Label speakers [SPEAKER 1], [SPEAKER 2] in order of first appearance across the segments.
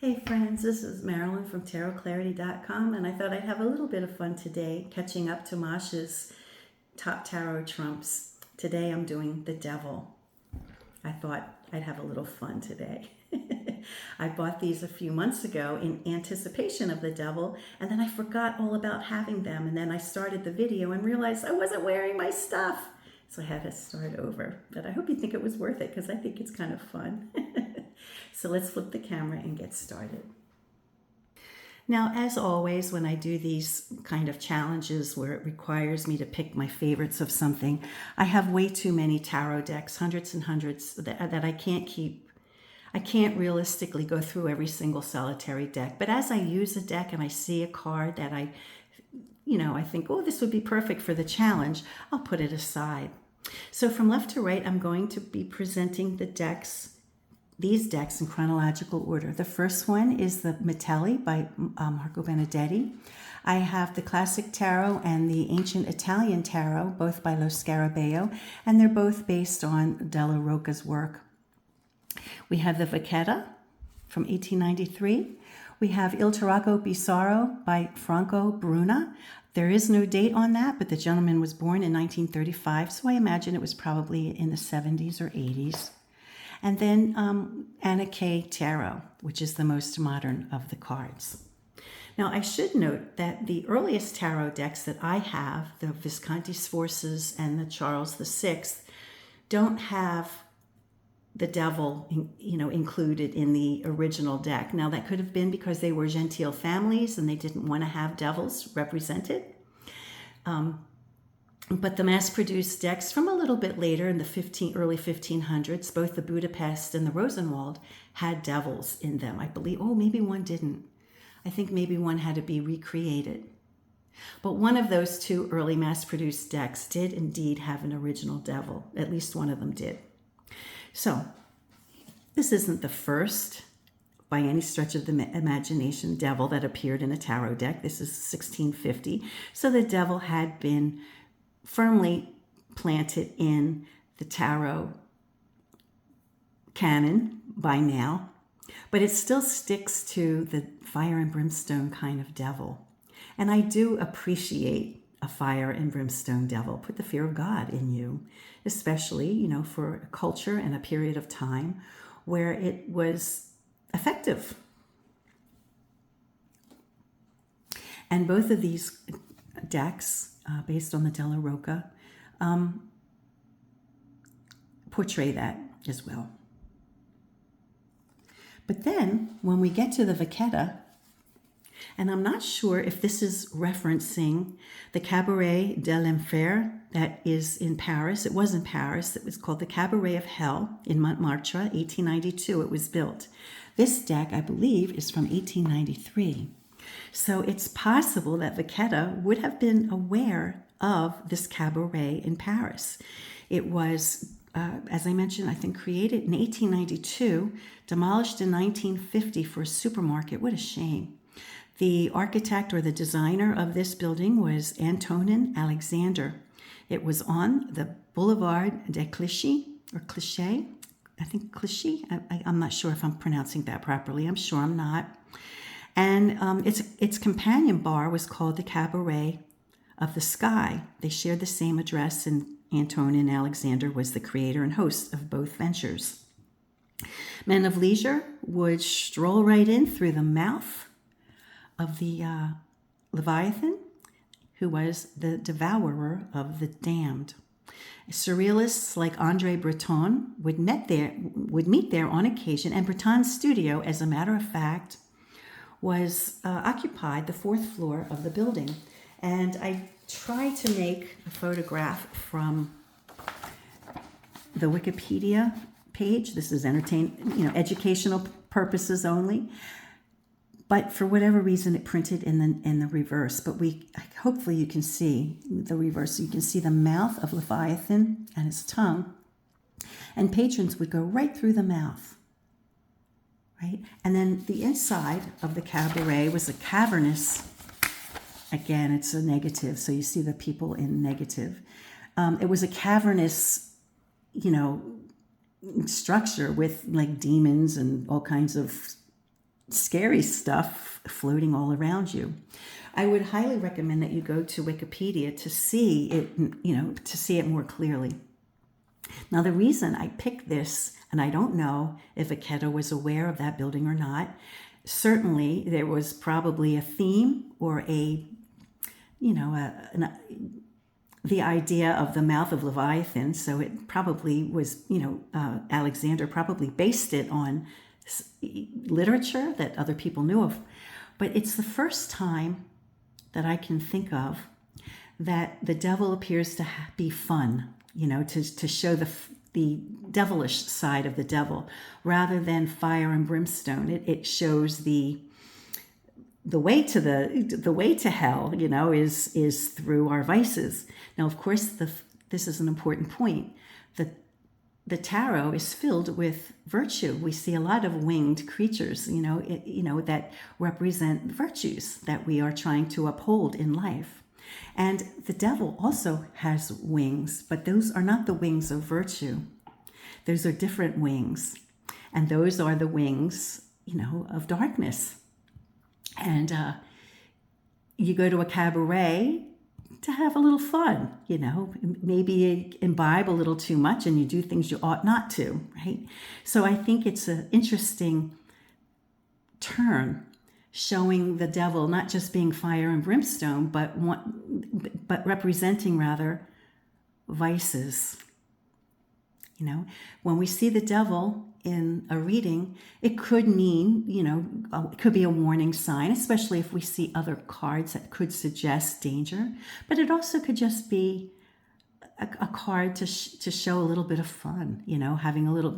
[SPEAKER 1] Hey friends, this is Marilyn from TarotClarity.com, and I thought I'd have a little bit of fun today catching up to Masha's top tarot trumps. Today I'm doing the Devil. I thought I'd have a little fun today. I bought these a few months ago in anticipation of the Devil, and then I forgot all about having them, and then I started the video and realized I wasn't wearing my stuff. So I had to start over, but I hope you think it was worth it because I think it's kind of fun. So let's flip the camera and get started. Now, as always, when I do these kind of challenges where it requires me to pick my favorites of something, I have way too many tarot decks, hundreds and hundreds, that I can't keep. I can't realistically go through every single solitary deck. But as I use a deck and I see a card that I think, oh, this would be perfect for the challenge, I'll put it aside. So from left to right, I'm going to be presenting these decks in chronological order. The first one is the Mitelli by Marco Benedetti. I have the Classic Tarot and the Ancient Italian Tarot, both by Lo Scarabeo, and they're both based on Della Rocca's work. We have the Vachetta from 1893. We have Il Tarocco Bizzarro by Franco, Bruna. There is no date on that, but the gentleman was born in 1935, so I imagine it was probably in the 70s or 80s. And then Anna.K Tarot, which is the most modern of the cards. Now, I should note that the earliest tarot decks that I have, the Visconti Sforzas and the Charles VI, don't have the Devil, included in the original deck. Now, that could have been because they were genteel families and they didn't want to have devils represented. But the mass-produced decks from a little bit later in the early 1500s, both the Budapest and the Rosenwald had devils in them. I believe, maybe one didn't. I think maybe one had to be recreated. But one of those two early mass-produced decks did indeed have an original devil. At least one of them did. So this isn't the first, by any stretch of the imagination, devil that appeared in a tarot deck. This is 1650. So the devil had been firmly planted in the tarot canon by now, but it still sticks to the fire and brimstone kind of devil. And I do appreciate a fire and brimstone devil. Put the fear of God in you, especially, for a culture and a period of time where it was effective. And both of these decks, based on the Della Rocca, portray that as well. But then when we get to the Vachetta, and I'm not sure if this is referencing the Cabaret de l'Enfer that is in Paris. It was in Paris. It was called the Cabaret of Hell in Montmartre, 1892 it was built. This deck, I believe, is from 1893. So it's possible that Vachetta would have been aware of this cabaret in Paris. It was, as I mentioned, I think created in 1892, demolished in 1950 for a supermarket. What a shame. The architect or the designer of this building was Antonin Alexander. It was on the Boulevard de Clichy, or Cliché. I think Clichy. I'm not sure if I'm pronouncing that properly. I'm sure I'm not. And its companion bar was called the Cabaret of the Sky. They shared the same address, and Antonin Alexander was the creator and host of both ventures. Men of leisure would stroll right in through the mouth of the Leviathan, who was the devourer of the damned. Surrealists like André Breton would meet there on occasion, and Breton's studio, as a matter of fact, was occupied the fourth floor of the building. And I tried to make a photograph from the Wikipedia page. This is educational purposes only. But for whatever reason, it printed in the reverse. But hopefully you can see the reverse. So you can see the mouth of Leviathan and his tongue. And patrons would go right through the mouth. Right? And then the inside of the cabaret was a cavernous, again, it's a negative, so you see the people in negative. It was a cavernous, structure with like demons and all kinds of scary stuff floating all around you. I would highly recommend that you go to Wikipedia to see it, to see it more clearly. Now, the reason I picked this, and I don't know if Vachetta was aware of that building or not, certainly there was probably a theme or the idea of the mouth of Leviathan. So it probably was, Alexander probably based it on literature that other people knew of. But it's the first time that I can think of that the devil appears to be fun, to show the devilish side of the devil rather than fire and brimstone. It shows the way to hell, is through our vices. Now, of course, this is an important point. The tarot is filled with virtue. We see a lot of winged creatures, that represent virtues that we are trying to uphold in life. And the devil also has wings, but those are not the wings of virtue. Those are different wings. And those are the wings, of darkness. And you go to a cabaret to have a little fun, maybe imbibe a little too much and you do things you ought not to, right? So I think it's an interesting turn, showing the devil not just being fire and brimstone, but representing rather vices. When we see the devil in a reading, it could mean, it could be a warning sign, especially if we see other cards that could suggest danger. But it also could just be a card to show a little bit of fun, having a little,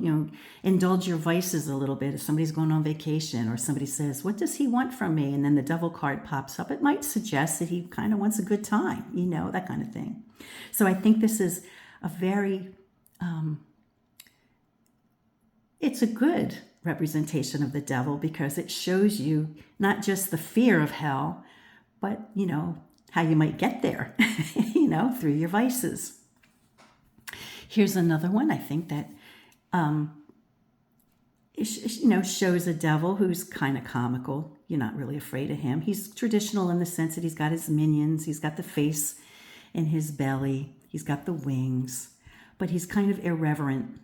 [SPEAKER 1] indulge your vices a little bit. If somebody's going on vacation or somebody says, what does he want from me? And then the devil card pops up, it might suggest that he kind of wants a good time, that kind of thing. So I think this is a very... it's a good representation of the devil because it shows you not just the fear of hell, but, how you might get there, through your vices. Here's another one I think that, shows a devil who's kind of comical. You're not really afraid of him. He's traditional in the sense that he's got his minions. He's got the face in his belly. He's got the wings, but he's kind of irreverent,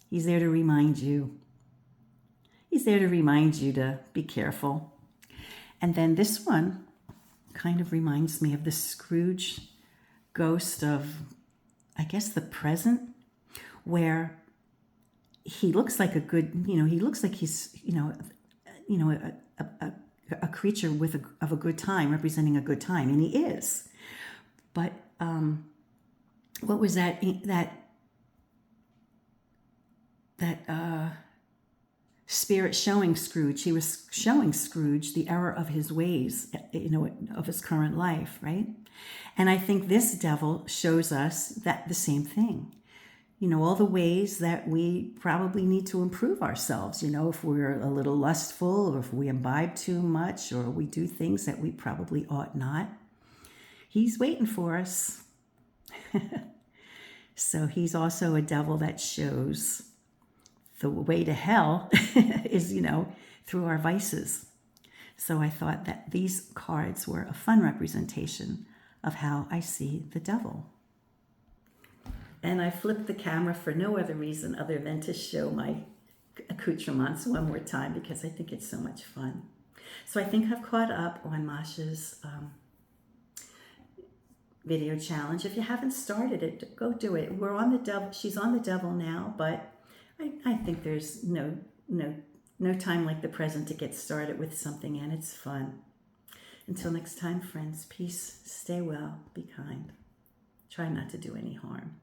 [SPEAKER 1] He's there to remind you. He's there to remind you to be careful. And then this one kind of reminds me of the Scrooge ghost of, I guess, the present, where he looks like a good, he looks like he's, a creature of a good time, representing a good time, and he is. But what was that spirit showing Scrooge? He was showing Scrooge the error of his ways, of his current life, right? And I think this devil shows us that the same thing. All the ways that we probably need to improve ourselves, if we're a little lustful or if we imbibe too much or we do things that we probably ought not. He's waiting for us. So he's also a devil that shows the way to hell is, through our vices. So I thought that these cards were a fun representation of how I see the devil. And I flipped the camera for no other reason other than to show my accoutrements one more time because I think it's so much fun. So I think I've caught up on Masha's video challenge. If you haven't started it, go do it. We're on the devil. She's on the devil now, but I think there's no time like the present to get started with something, and it's fun. Until next time, friends, peace, stay well, be kind. Try not to do any harm.